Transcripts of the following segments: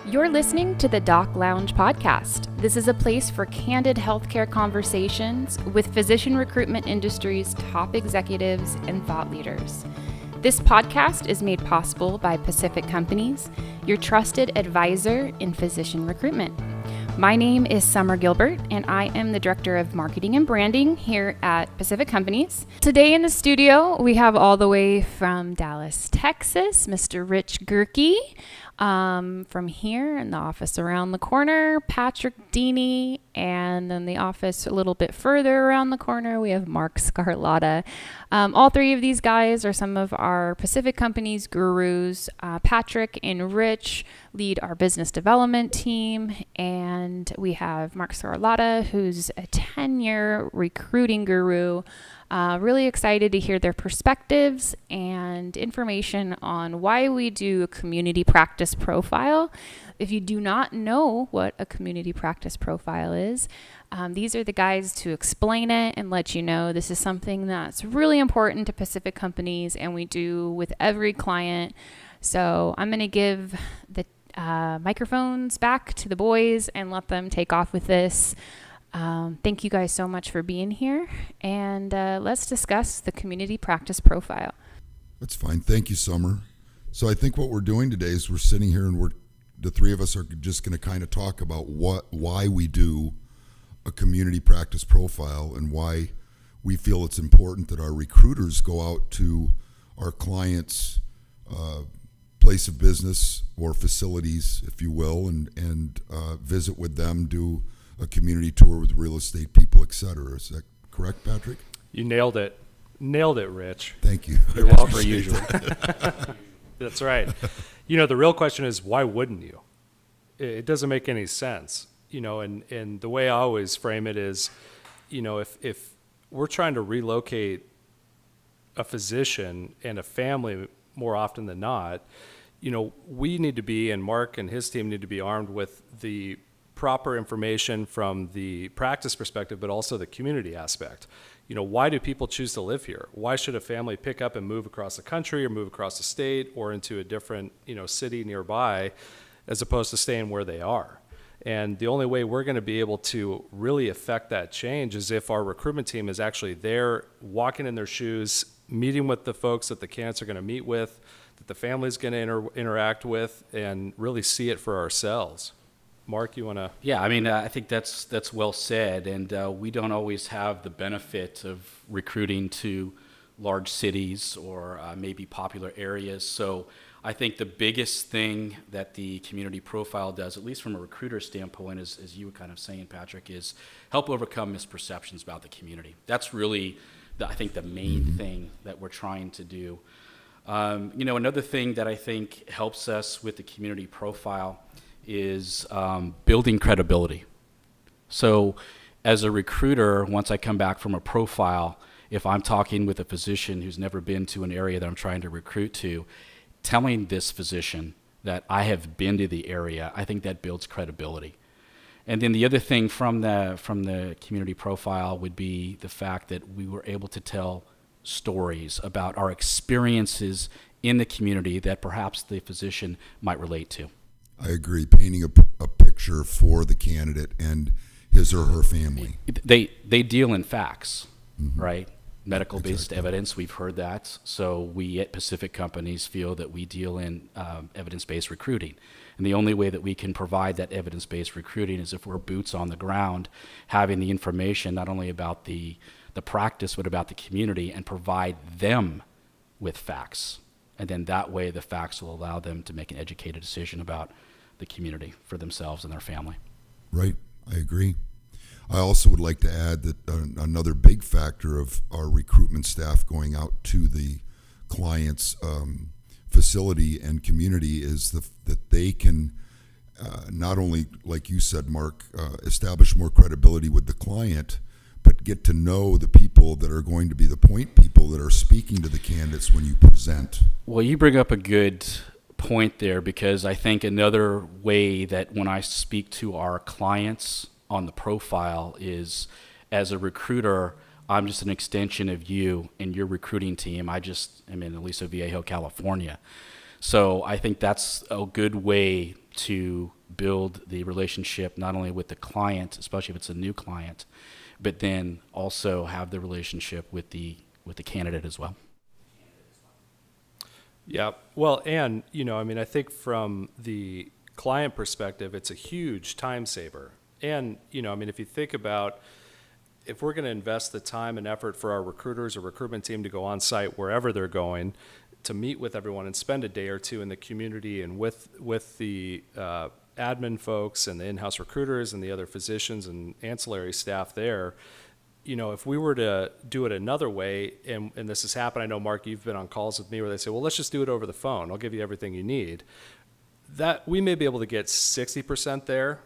You're listening to the Doc Lounge podcast. This is a place for candid healthcare conversations with physician recruitment industry's top executives and thought leaders. This podcast is made possible by Pacific Companies, your trusted advisor in physician recruitment. My name is Summer Gilbert, and I am the Director of Marketing and Branding here at Pacific Companies. Today in the studio, we have all the way from Dallas, Texas, Mr. Rich Gerke. From here in the office around the corner, Patrick Deeney, and then the office a little bit further around the corner, we have Mark Scarlotta. All three of these guys are some of our Pacific Companies gurus. Patrick and Rich lead our business development team, and we have Mark Scarlotta, who's a 10-year recruiting guru. Really excited to hear their perspectives and information on why we do a community practice profile. If you do not know what a community practice profile is, these are the guys to explain it and let you know this is something that's really important to Pacific Companies and we do with every client. So I'm going to give the microphones back to the boys and let them take off with this. Thank you guys so much for being here, and let's discuss the community practice profile. That's fine. Thank you, Summer. So I think what we're doing today is we're sitting here and the three of us are just going to kind of talk about why we do a community practice profile and why we feel it's important that our recruiters go out to our clients' place of business or facilities, if you will, and visit with them, do a community tour with real estate people, etc. Is that correct, Patrick? You nailed it. Nailed it, Rich. Thank you. You're welcome. Per usual. That's right. You know, the real question is, why wouldn't you? It doesn't make any sense. You know, and the way I always frame it is, you know, if we're trying to relocate a physician and a family more often than not, you know, we need to be, and Mark and his team need to be armed with the proper information from the practice perspective, but also the community aspect. You know, why do people choose to live here? Why should a family pick up and move across the country or move across the state or into a different, you know, city nearby as opposed to staying where they are? And the only way we're going to be able to really affect that change is if our recruitment team is actually there, walking in their shoes, meeting with the folks that the candidates are going to meet with, that the family's going to interact with, and really see it for ourselves. Mark, you want to? Yeah, I mean, I think that's well said, and we don't always have the benefit of recruiting to large cities or maybe popular areas. So I think the biggest thing that the community profile does, at least from a recruiter standpoint, as you were kind of saying, Patrick, is help overcome misperceptions about the community. That's really, I think, the main thing that we're trying to do. You know, another thing that I think helps us with the community profile is building credibility. So as a recruiter, once I come back from a profile, if I'm talking with a physician who's never been to an area that I'm trying to recruit to, telling this physician that I have been to the area, I think that builds credibility. And then the other thing from the community profile would be the fact that we were able to tell stories about our experiences in the community that perhaps the physician might relate to. I agree. Painting a picture for the candidate and his or her family. They deal in facts, right? Medical-based Exactly. evidence, we've heard that. So we at Pacific Companies feel that we deal in evidence-based recruiting. And the only way that we can provide that evidence-based recruiting is if we're boots on the ground, having the information not only about the practice, but about the community, and provide them with facts. And then that way the facts will allow them to make an educated decision about the community for themselves and their family. Right, I agree. I also would like to add that another big factor of our recruitment staff going out to the client's facility and community is that they can not only, like you said, Mark, establish more credibility with the client, but get to know the people that are going to be the point people that are speaking to the candidates when you present. Well, you bring up a good point there, because I think another way that when I speak to our clients on the profile is, as a recruiter, I'm just an extension of you and your recruiting team. I just am in Aliso Viejo, California. So I think that's a good way to build the relationship, not only with the client, especially if it's a new client, but then also have the relationship with the candidate as well. Yeah. Well, and, I mean, I think from the client perspective, it's a huge time saver. And, I mean, if you think about if we're going to invest the time and effort for our recruiters or recruitment team to go on site wherever they're going to meet with everyone and spend a day or two in the community and with the admin folks and the in-house recruiters and the other physicians and ancillary staff there, if we were to do it another way, and this has happened, I know, Mark, you've been on calls with me where they say, well, let's just do it over the phone. I'll give you everything you need. That we may be able to get 60% there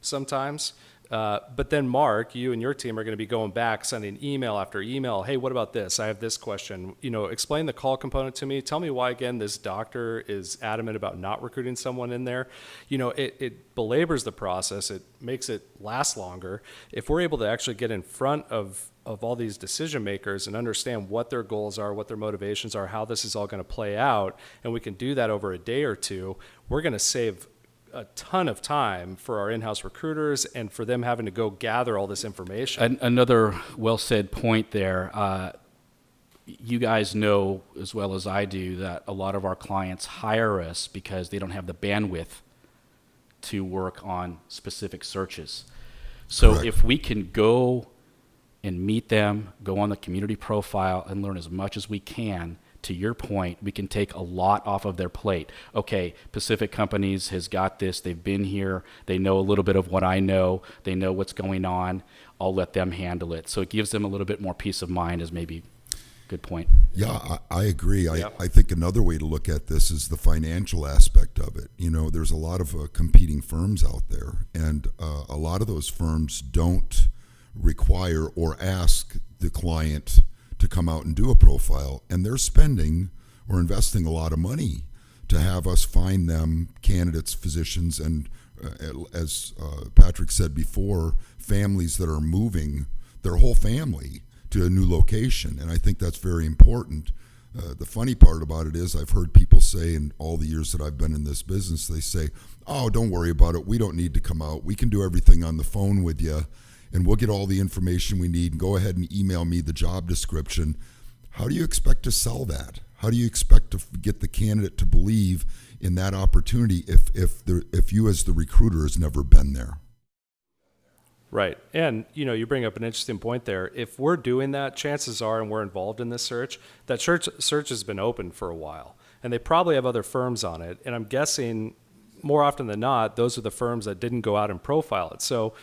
sometimes. But then, Mark, you and your team are going to be going back, sending email after email. Hey, what about this? I have this question. Explain the call component to me. Tell me why, again, this doctor is adamant about not recruiting someone in there. It belabors the process. It makes it last longer. If we're able to actually get in front of all these decision makers and understand what their goals are, what their motivations are, how this is all going to play out, and we can do that over a day or two, we're going to save a ton of time for our in-house recruiters and for them having to go gather all this information. Another well-said point there. You guys know as well as I do that a lot of our clients hire us because they don't have the bandwidth to work on specific searches. So Correct. If we can go and meet them, go on the community profile and learn as much as we can, to your point, we can take a lot off of their plate. Okay, Pacific Companies has got this. They've been here. They know a little bit of what I know. They know what's going on. I'll let them handle it. So it gives them a little bit more peace of mind is maybe a good point. Yeah, I agree. Yep. I think another way to look at this is the financial aspect of it. There's a lot of competing firms out there, and a lot of those firms don't require or ask the client to come out and do a profile, and they're spending or investing a lot of money to have us find them candidates, physicians, and as Patrick said before, families that are moving their whole family to a new location, and I think that's very important. The funny part about it is I've heard people say in all the years that I've been in this business, they say, oh, don't worry about it. We don't need to come out. We can do everything on the phone with you, and we'll get all the information we need. Go ahead and email me the job description. How do you expect to sell that? How do you expect to get the candidate to believe in that opportunity if you as the recruiter has never been there? Right. And, you bring up an interesting point there. If we're doing that, chances are, and we're involved in this search, that search has been open for a while. And they probably have other firms on it. And I'm guessing more often than not, those are the firms that didn't go out and profile it. So,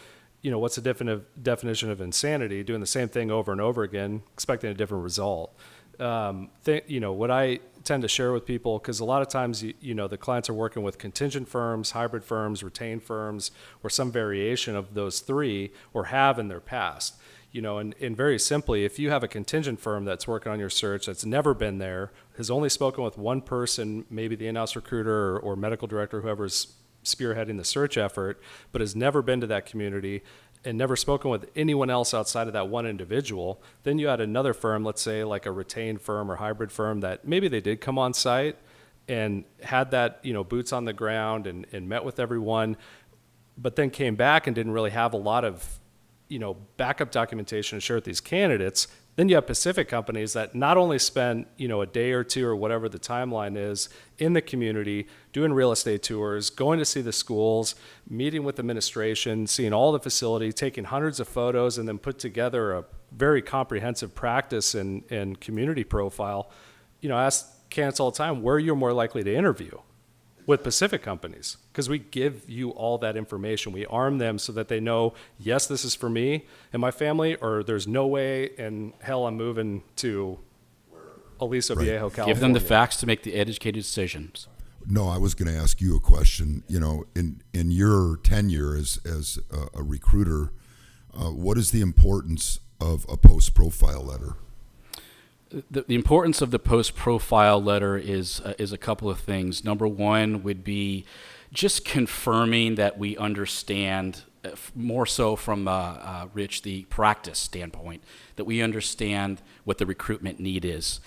what's the definition of insanity? Doing the same thing over and over again, expecting a different result. What I tend to share with people, because a lot of times, the clients are working with contingent firms, hybrid firms, retained firms, or some variation of those three, or have in their past. And very simply, if you have a contingent firm that's working on your search that's never been there, has only spoken with one person, maybe the in-house recruiter or medical director, whoever's spearheading the search effort, but has never been to that community and never spoken with anyone else outside of that one individual, then you had another firm, let's say like a retained firm or hybrid firm, that maybe they did come on site and had that, boots on the ground and met with everyone, but then came back and didn't really have a lot of, backup documentation to share with these candidates. Then you have Pacific Companies that not only spent, a day or two or whatever the timeline is in the community, doing real estate tours, going to see the schools, meeting with administration, seeing all the facility, taking hundreds of photos, and then put together a very comprehensive practice and community profile. I ask candidates all the time, where you're more likely to interview with Pacific Companies, because we give you all that information. We arm them so that they know, yes, this is for me and my family, or there's no way in hell I'm moving to Aliso Viejo, California. Give them the facts to make the educated decisions. No, I was going to ask you a question. In your tenure as a recruiter, what is the importance of a post-profile letter? The importance of the post-profile letter is a couple of things. Number one would be just confirming that we understand more so from Rich, the practice standpoint, that we understand what the recruitment need is.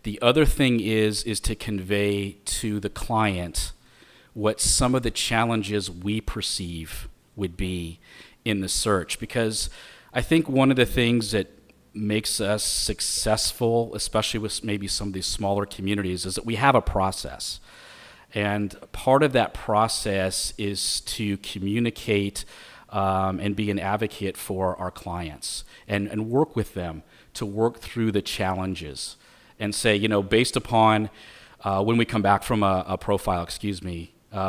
The other thing is to convey to the client what some of the challenges we perceive would be in the search, because I think one of the things that makes us successful, especially with maybe some of these smaller communities, is that we have a process. And part of that process is to communicate and be an advocate for our clients and work with them to work through the challenges and say, based upon when we come back from a profile,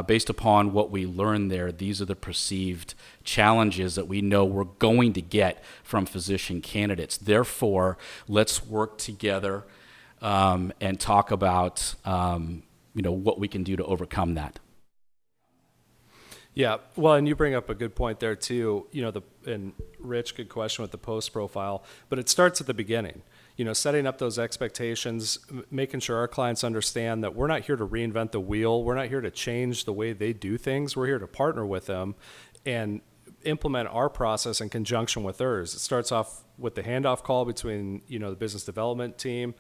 based upon what we learned there, these are the perceived challenges that we know we're going to get from physician candidates. Therefore, let's work together and talk about what we can do to overcome that. Yeah, well, and you bring up a good point there too. And Rich, good question with the post profile, but it starts at the beginning. Setting up those expectations, making sure our clients understand that we're not here to reinvent the wheel. We're not here to change the way they do things. We're here to partner with them and implement our process in conjunction with theirs. It starts off with the handoff call between, the business development team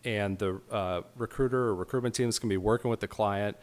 and the recruiter or recruitment teams can be working with the client.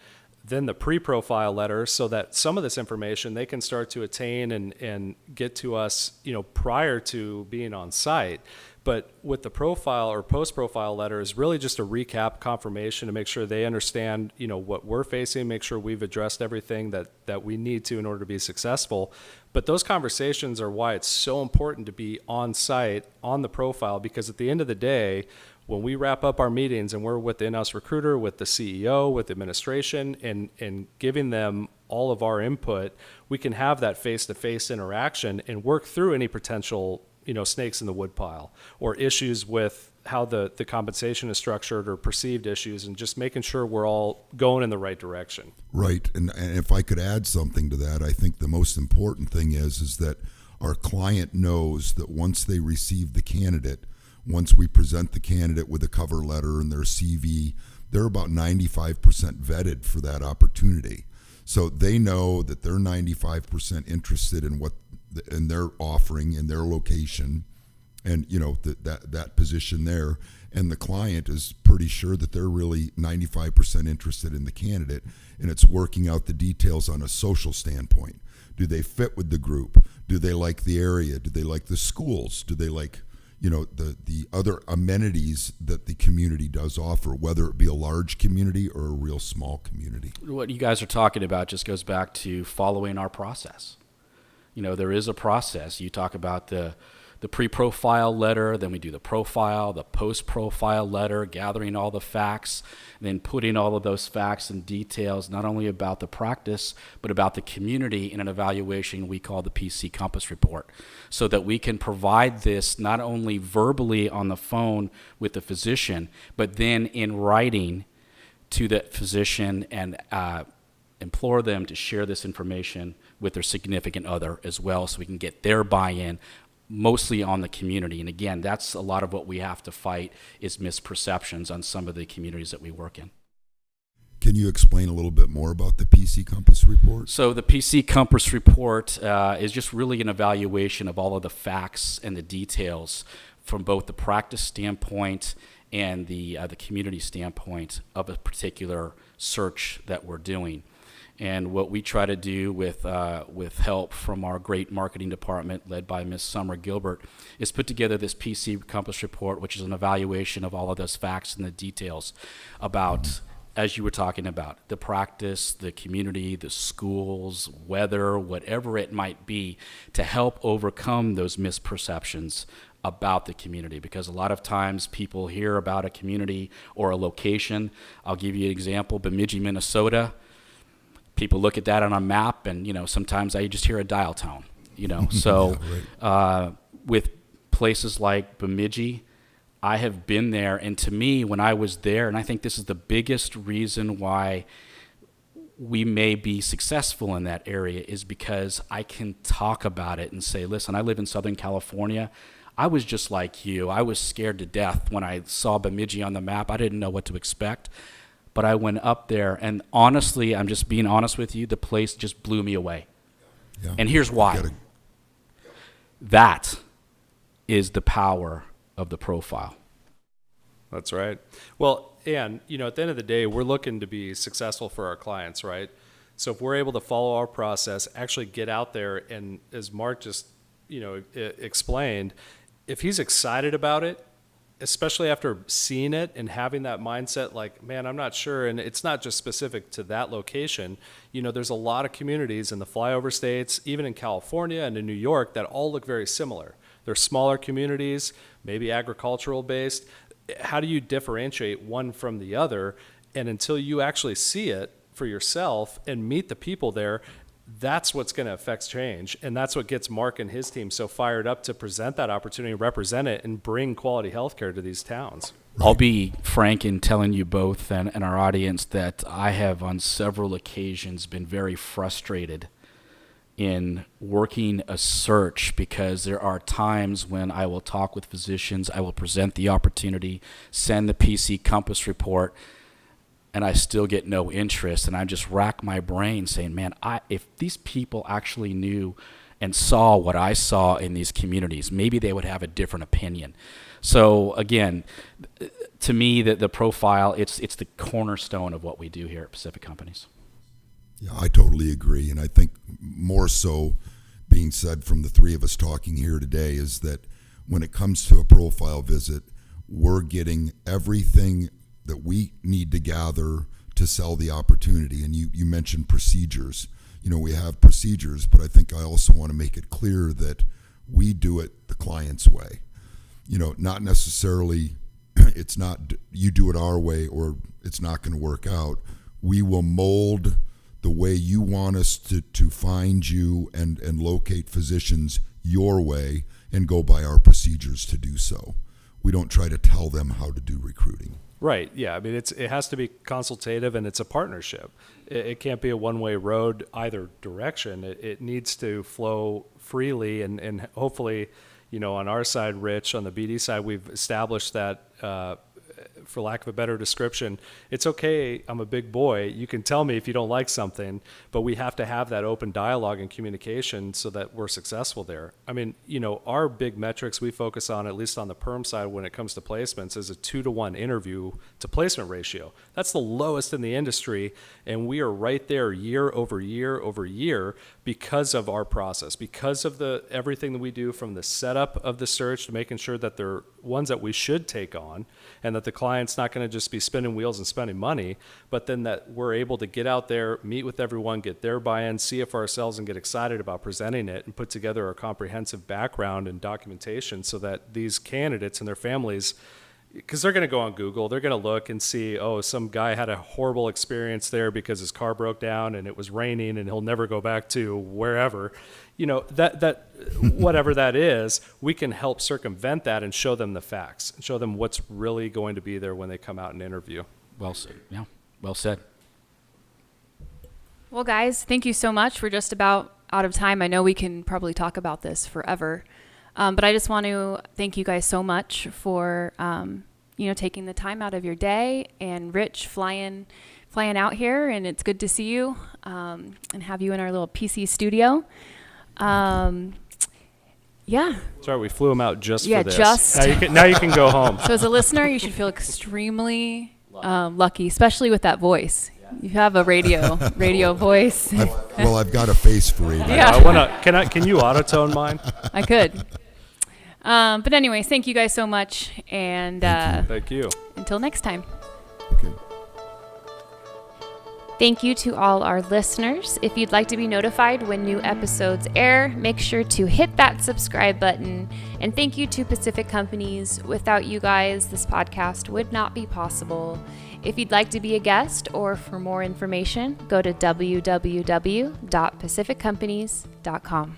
Then the pre-profile letter, so that some of this information they can start to attain and get to us, prior to being on site. But with the profile or post-profile letter is really just a recap confirmation to make sure they understand, what we're facing, make sure we've addressed everything that we need to in order to be successful. But those conversations are why it's so important to be on site on the profile, because at the end of the day, when we wrap up our meetings and we're with the in-house recruiter, with the CEO, with the administration, and giving them all of our input, we can have that face-to-face interaction and work through any potential, snakes in the woodpile or issues with how the compensation is structured or perceived issues, and just making sure we're all going in the right direction. Right. And if I could add something to that, I think the most important thing is that our client knows that once they receive the candidate, once we present the candidate with a cover letter and their CV, they're about 95% vetted for that opportunity. So they know that they're 95% interested in what they're offering in their location and, that position there. And the client is pretty sure that they're really 95% interested in the candidate, and it's working out the details on a social standpoint. Do they fit with the group? Do they like the area? Do they like the schools? Do they like the other amenities that the community does offer, whether it be a large community or a real small community? What you guys are talking about just goes back to following our process. There is a process. You talk about the pre-profile letter, then we do the profile, the post-profile letter, gathering all the facts, then putting all of those facts and details, not only about the practice, but about the community in an evaluation we call the PC Compass Report, so that we can provide this not only verbally on the phone with the physician, but then in writing to the physician and implore them to share this information with their significant other as well, so we can get their buy-in mostly on the community. And again, that's a lot of what we have to fight, is misperceptions on some of the communities that we work in. Can you explain a little bit more about the PC Compass Report? So the PC Compass Report is just really an evaluation of all of the facts and the details from both the practice standpoint and the community standpoint of a particular search that we're doing. And what we try to do with help from our great marketing department led by Ms. Summer Gilbert is put together this PC Compass Report, which is an evaluation of all of those facts and the details about, as you were talking about, the practice, the community, the schools, weather, whatever it might be, to help overcome those misperceptions about the community. Because a lot of times people hear about a community or a location. I'll give you an example, Bemidji, Minnesota. People look at that on a map, and sometimes I just hear a dial tone. So Yeah, right. With places like Bemidji, I have been there, and to me, when I was there, and I think this is the biggest reason why we may be successful in that area, is because I can talk about it and say, listen, I live in Southern California. I was just like you. I was scared to death when I saw Bemidji on the map. I didn't know what to expect. But I went up there, and honestly, I'm just being honest with you, the place just blew me away. Yeah. And here's why. That is the power of the profile. That's right. Well, and, at the end of the day, we're looking to be successful for our clients, right? So if we're able to follow our process, actually get out there, and as Mark just, explained, if he's excited about it, especially after seeing it and having that mindset, like, man, I'm not sure. And it's not just specific to that location. There's a lot of communities in the flyover states, even in California and in New York, that all look very similar. They're smaller communities, maybe agricultural based. How do you differentiate one from the other? And until you actually see it for yourself and meet the people there, that's what's going to affect change. And that's what gets Mark and his team so fired up to present that opportunity, represent it, and bring quality healthcare to these towns. I'll be frank in telling you both and our audience that I have on several occasions been very frustrated in working a search, because there are times when I will talk with physicians, I will present the opportunity, send the PC Compass report, and I still get no interest. And I just rack my brain saying, man, if these people actually knew and saw what I saw in these communities, maybe they would have a different opinion. So again, to me, the profile, it's the cornerstone of what we do here at Pacific Companies. Yeah, I totally agree. And I think more so being said from the three of us talking here today is that when it comes to a profile visit, we're getting everything that we need to gather to sell the opportunity. And you mentioned procedures. We have procedures, but I think I also want to make it clear that we do it the client's way. Not necessarily, it's not you do it our way or it's not going to work out. We will mold the way you want us to find you and locate physicians your way and go by our procedures to do so. We don't try to tell them how to do recruiting. Right. Yeah. I mean, it has to be consultative, and it's a partnership. It can't be a one-way road either direction. It needs to flow freely, and hopefully, on our side, Rich, on the BD side, we've established that, for lack of a better description, it's okay, I'm a big boy, you can tell me if you don't like something, but we have to have that open dialogue and communication so that we're successful there. I mean, our big metrics we focus on, at least on the perm side when it comes to placements, is a 2-to-1 interview to placement ratio. That's the lowest in the industry, and we are right there year over year over year because of our process, because of everything that we do, from the setup of the search to making sure that they're ones that we should take on, and that the client's not going to just be spinning wheels and spending money, but then that we're able to get out there, meet with everyone, get their buy-in, see it for ourselves, and get excited about presenting it, and put together a comprehensive background and documentation so that these candidates and their families, because they're going to go on Google, they're going to look and see, oh, some guy had a horrible experience there because his car broke down and it was raining and he'll never go back to wherever. That whatever that is, we can help circumvent that and show them the facts and show them what's really going to be there when they come out and interview. Well said. Yeah, well said. Well, guys, thank you so much. We're just about out of time. I know we can probably talk about this forever. But I just want to thank you guys so much for, taking the time out of your day, and Rich flying out here, and it's good to see you and have you in our little PC studio. Yeah. Sorry, we flew him out just Yeah, for this. just- Now you can go home. So as a listener, you should feel extremely lucky, especially with that voice. You have a radio voice. I've got a face for radio. Yeah. Can you auto-tone mine? I could. But anyways, thank you guys so much, and Thank you. until next time. Okay. Thank you to all our listeners. If you'd like to be notified when new episodes air, make sure to hit that subscribe button. And thank you to Pacific Companies. Without you guys, this podcast would not be possible. If you'd like to be a guest or for more information, go to www.pacificcompanies.com.